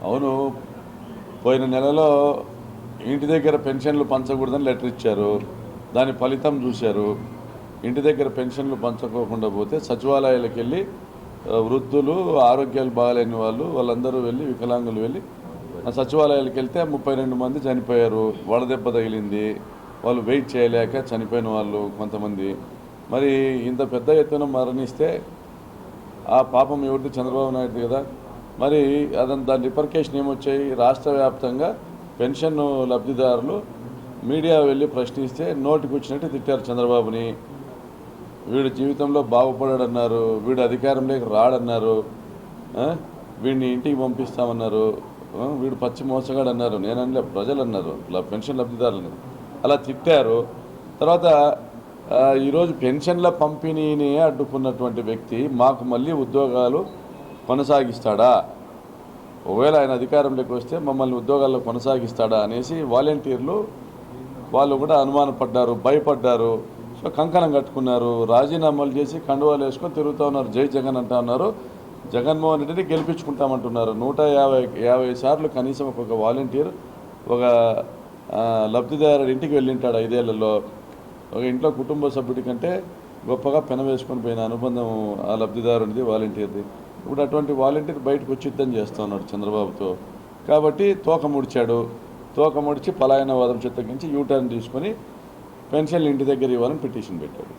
అవును. పోయిన నెలలో ఇంటి దగ్గర పెన్షన్లు పంచకూడదని లెటర్ ఇచ్చారు. దాని ఫలితం చూశారు. ఇంటి దగ్గర పెన్షన్లు పంచుకోకుండా పోతే సచివాలయాలకు వెళ్ళి వృద్ధులు, ఆరోగ్యాలు బాగాలేని వాళ్ళందరూ వెళ్ళి, వికలాంగులు వెళ్ళి ఆ సచివాలయాలకు వెళ్తే 32 మంది చనిపోయారు. వడదెబ్బ తగిలింది. వాళ్ళు వెయిట్ చేయలేక చనిపోయిన వాళ్ళు కొంతమంది. మరి ఇంత పెద్ద ఎత్తున మరణిస్తే ఆ పాపం ఎవరిది? చంద్రబాబు నాయుడు కదా. మరి దాని రిపర్కేషన్ ఏమొచ్చాయి? రాష్ట్ర వ్యాప్తంగా పెన్షన్ లబ్ధిదారులు మీడియా వెళ్ళి ప్రశ్నిస్తే నోటికి వచ్చినట్టు తిట్టారు చంద్రబాబుని. వీడు జీవితంలో బాగుపడాడన్నారు, వీడు అధికారంలోకి రాడన్నారు, వీడిని ఇంటికి పంపిస్తామన్నారు, వీడు పచ్చి మోసగాడు అన్నారు. నేనలే, ప్రజలు అన్నారు, పెన్షన్ లబ్ధిదారులని అలా తిట్టారు. తర్వాత ఈరోజు పెన్షన్ల పంపిణీని అడ్డుకున్నటువంటి వ్యక్తి మాకు మళ్ళీ ఉద్యోగాలు కొనసాగిస్తాడా, ఒకవేళ ఆయన అధికారంలోకి వస్తే మమ్మల్ని ఉద్యోగాల్లో కొనసాగిస్తాడా అనేసి వాలంటీర్లు వాళ్ళు కూడా అనుమానపడ్డారు, భయపడ్డారు. సో కంకణం కట్టుకున్నారు, రాజీనామాలు చేసి కండువాలు వేసుకొని తిరుగుతూ ఉన్నారు. జై జగన్ అంటా ఉన్నారు. జగన్మోహన్ రెడ్డిని గెలిపించుకుంటామంటున్నారు. 150 సార్లు కనీసం ఒక వాలంటీర్ ఒక లబ్ధిదారుడి ఇంటికి వెళ్ళింటాడు 5 ఏళ్లలో. ఒక ఇంట్లో కుటుంబ సభ్యుడి కంటే గొప్పగా పెనవేసుకొని పోయిన అనుబంధం ఆ లబ్ధిదారునిది, వాలంటీర్ది. ఇప్పుడు అటువంటి వాలంటీర్ బయటకు వచ్చిద్దని చేస్తూ ఉన్నాడు చంద్రబాబుతో. కాబట్టి తోక ముడిచి పలాయనవాదం చిత్తగించి యూటర్న్ తీసుకొని పెన్షన్లు ఇంటి దగ్గర ఇవ్వాలని పిటిషన్ పెట్టాడు.